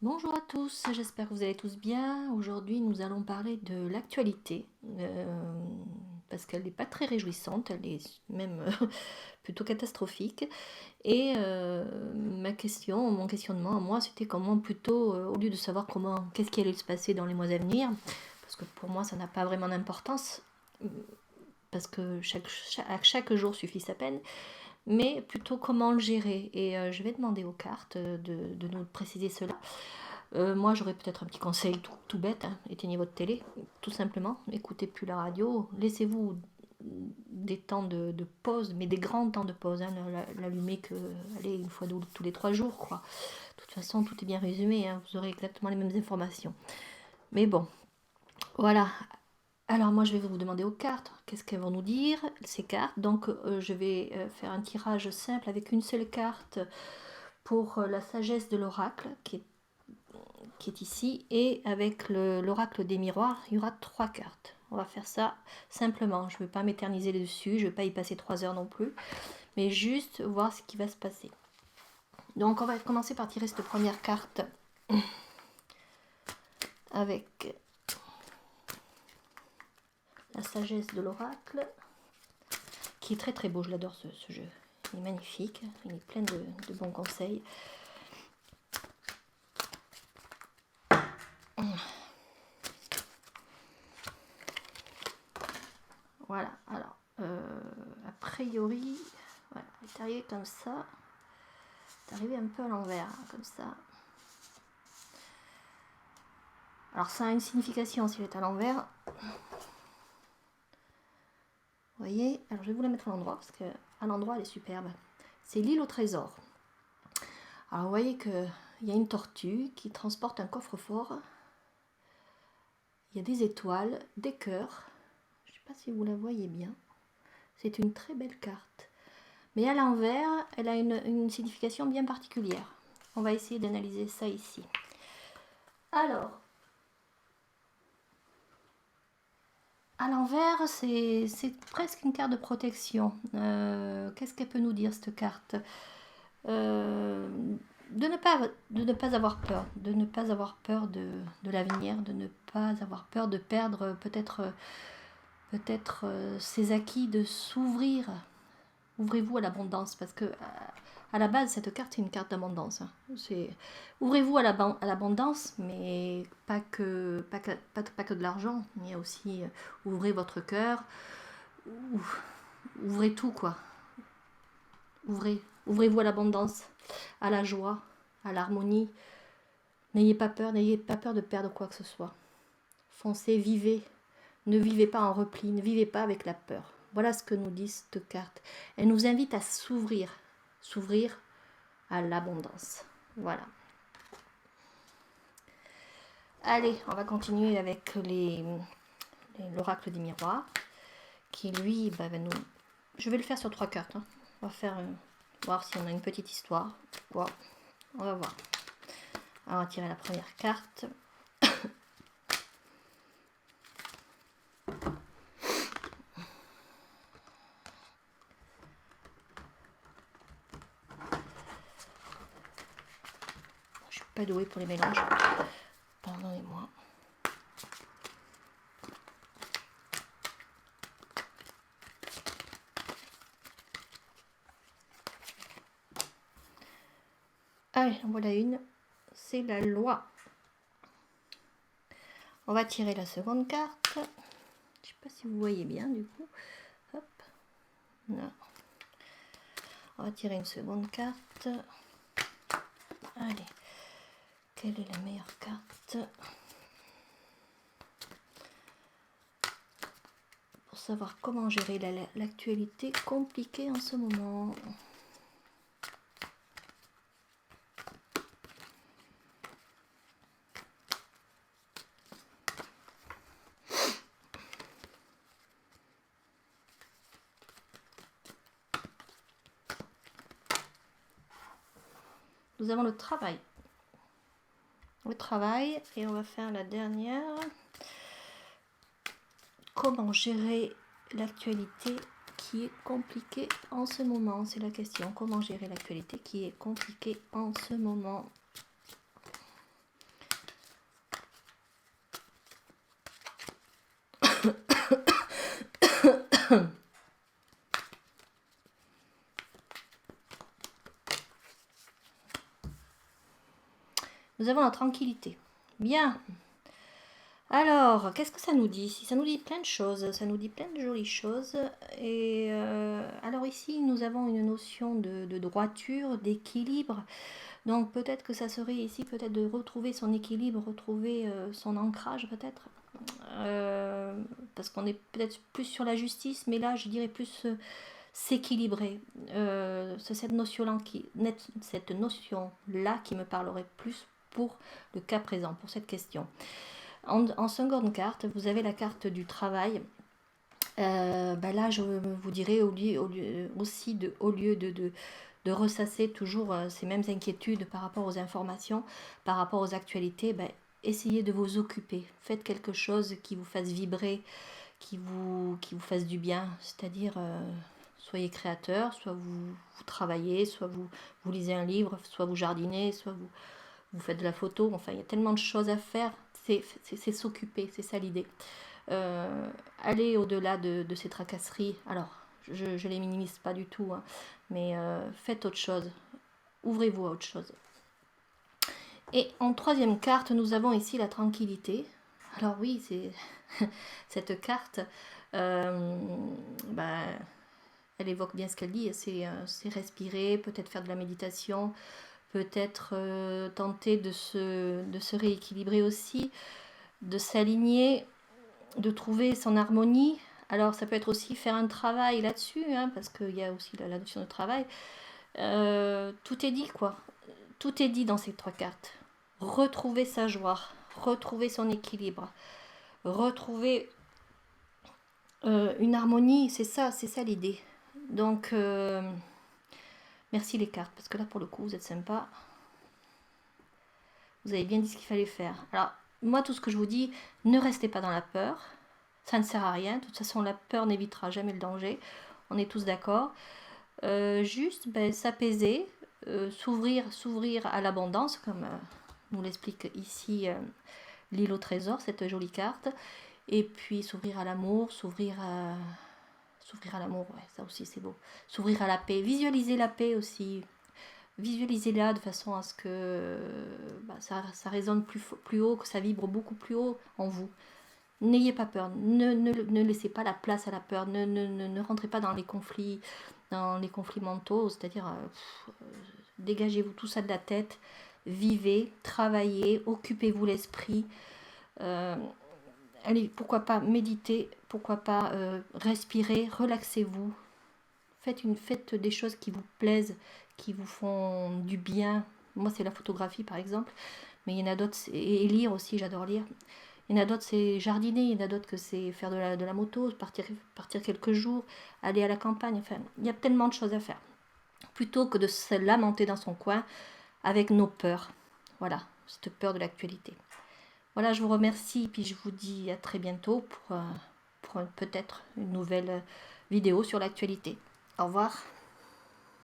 Bonjour à tous, j'espère que vous allez tous bien. Aujourd'hui, nous allons parler de l'actualité, parce qu'elle n'est pas très réjouissante, elle est même plutôt catastrophique. Et mon questionnement à moi, c'était comment plutôt, au lieu de savoir qu'est-ce qui allait se passer dans les mois à venir, parce que pour moi, ça n'a pas vraiment d'importance, parce que chaque jour suffit sa peine, mais plutôt comment le gérer. Et je vais demander aux cartes de nous préciser cela. Moi, j'aurais peut-être un petit conseil tout bête, hein. Éteignez votre télé, tout simplement. Écoutez plus la radio. Laissez-vous des temps de pause, mais des grands temps de pause. Hein. L'allumer que, allez, une fois tous les 3 jours, quoi. De toute façon, tout est bien résumé. Hein. Vous aurez exactement les mêmes informations. Mais bon, voilà. Alors moi, je vais vous demander aux cartes. Qu'est-ce qu'elles vont nous dire, ces cartes. Donc, je vais faire un tirage simple avec une seule carte pour la sagesse de l'oracle, qui est ici, et avec l'oracle des miroirs, il y aura 3 cartes. On va faire ça simplement. Je ne veux pas m'éterniser dessus, je ne veux pas y passer 3 heures non plus, mais juste voir ce qui va se passer. Donc on va commencer par tirer cette première carte avec la sagesse de l'oracle, qui est très très beau, je l'adore ce jeu. Il est magnifique, il est plein de bons conseils. Voilà, alors, a priori, voilà, il est arrivé comme ça. C'est arrivé un peu à l'envers, hein, comme ça. Alors ça a une signification s'il est à l'envers. Vous voyez, alors je vais vous la mettre à l'endroit, parce qu'à l'endroit elle est superbe. C'est l'île au trésor. Alors vous voyez qu'il y a une tortue qui transporte un coffre-fort. Il y a des étoiles, des cœurs. Je ne sais pas si vous la voyez bien. C'est une très belle carte. Mais à l'envers, elle a une signification bien particulière. On va essayer d'analyser ça ici. Alors, à l'envers, c'est presque une carte de protection. Qu'est-ce qu'elle peut nous dire, cette carte? Euh, de ne pas avoir peur, de ne pas avoir peur de l'avenir, de ne pas avoir peur de perdre peut-être ses acquis, de s'ouvrir. Ouvrez-vous à l'abondance, parce que à la base, cette carte est une carte d'abondance. Hein. Ouvrez-vous à l'abondance, mais pas que de l'argent. Il y a aussi ouvrez votre cœur, ouvrez tout, quoi. Ouvrez-vous à l'abondance, à la joie, à l'harmonie. N'ayez pas peur de perdre quoi que ce soit. Foncez, vivez. Ne vivez pas en repli, ne vivez pas avec la peur. Voilà ce que nous dit cette carte. Elle nous invite à s'ouvrir à l'abondance. Voilà. Allez, on va continuer avec l'oracle des miroirs, qui lui va nous... Je vais le faire sur 3 cartes. Hein. On va faire voir si on a une petite histoire. Wow. On va voir. Alors, on va tirer la première carte. Je suis pas douée pour les mélanges. Pardonnez-moi. Allez, en voilà une. C'est la loi. On va tirer la seconde carte. Je ne sais pas si vous voyez bien du coup. Hop. Là. On va tirer une seconde carte. Allez. Quelle est la meilleure carte pour savoir comment gérer l'actualité compliquée en ce moment? Nous avons le travail. Le travail, et on va faire la dernière. Comment gérer l'actualité qui est compliquée en ce moment? C'est la question. Comment gérer l'actualité qui est compliquée en ce moment? Nous avons la tranquillité. Bien. Alors, qu'est-ce que ça nous dit ici? Ça nous dit plein de choses, ça nous dit plein de jolies choses. Et alors ici, nous avons une notion de droiture, d'équilibre. Donc peut-être que ça serait ici peut-être de retrouver son équilibre, retrouver son ancrage peut-être. Parce qu'on est peut-être plus sur la justice, mais là je dirais plus s'équilibrer. C'est cette notion-là qui me parlerait plus pour le cas présent, pour cette question. En seconde carte, vous avez la carte du travail. Là, je vous dirais, au lieu de ressasser toujours ces mêmes inquiétudes par rapport aux informations, par rapport aux actualités, essayez de vous occuper. Faites quelque chose qui vous fasse vibrer, qui vous fasse du bien. C'est-à-dire, soyez créateur, soit vous travaillez, soit vous lisez un livre, soit vous jardinez, soit vous faites de la photo. Enfin, il y a tellement de choses à faire. C'est s'occuper, c'est ça l'idée. Aller au-delà de ces tracasseries. Alors, je les minimise pas du tout, hein, mais faites autre chose. Ouvrez-vous à autre chose. Et en troisième carte, nous avons ici la tranquillité. Alors oui, c'est cette carte, elle évoque bien ce qu'elle dit. C'est respirer, peut-être faire de la méditation, peut-être tenter de se rééquilibrer aussi, de s'aligner, de trouver son harmonie. Alors ça peut être aussi faire un travail là-dessus, hein, parce qu'il y a aussi la notion de travail. Tout est dit, quoi. Tout est dit dans ces trois cartes. Retrouver sa joie, retrouver son équilibre, retrouver une harmonie, c'est ça l'idée. Donc, merci les cartes, parce que là pour le coup vous êtes sympa. Vous avez bien dit ce qu'il fallait faire. Alors, moi tout ce que je vous dis, ne restez pas dans la peur. Ça ne sert à rien. De toute façon, la peur n'évitera jamais le danger. On est tous d'accord. Juste s'apaiser, s'ouvrir à l'abondance, comme nous l'explique ici l'île au trésor, cette jolie carte. Et puis s'ouvrir à l'amour, s'ouvrir à l'amour, ouais, ça aussi c'est beau. S'ouvrir à la paix, visualiser la paix aussi. Visualisez-la de façon à ce que ça résonne plus haut, que ça vibre beaucoup plus haut en vous. N'ayez pas peur, ne laissez pas la place à la peur, ne rentrez pas dans les conflits mentaux, c'est-à-dire dégagez-vous tout ça de la tête, vivez, travaillez, occupez-vous l'esprit, allez, pourquoi pas méditer, pourquoi pas respirer, relaxez-vous, faites des choses qui vous plaisent, qui vous font du bien. Moi c'est la photographie par exemple, mais il y en a d'autres, et lire aussi, j'adore lire. Il y en a d'autres, c'est jardiner. Il y en a d'autres que c'est faire de la moto, partir quelques jours, aller à la campagne. Enfin, il y a tellement de choses à faire. Plutôt que de se lamenter dans son coin avec nos peurs. Voilà, cette peur de l'actualité. Voilà, je vous remercie. Puis je vous dis à très bientôt pour peut-être une nouvelle vidéo sur l'actualité. Au revoir.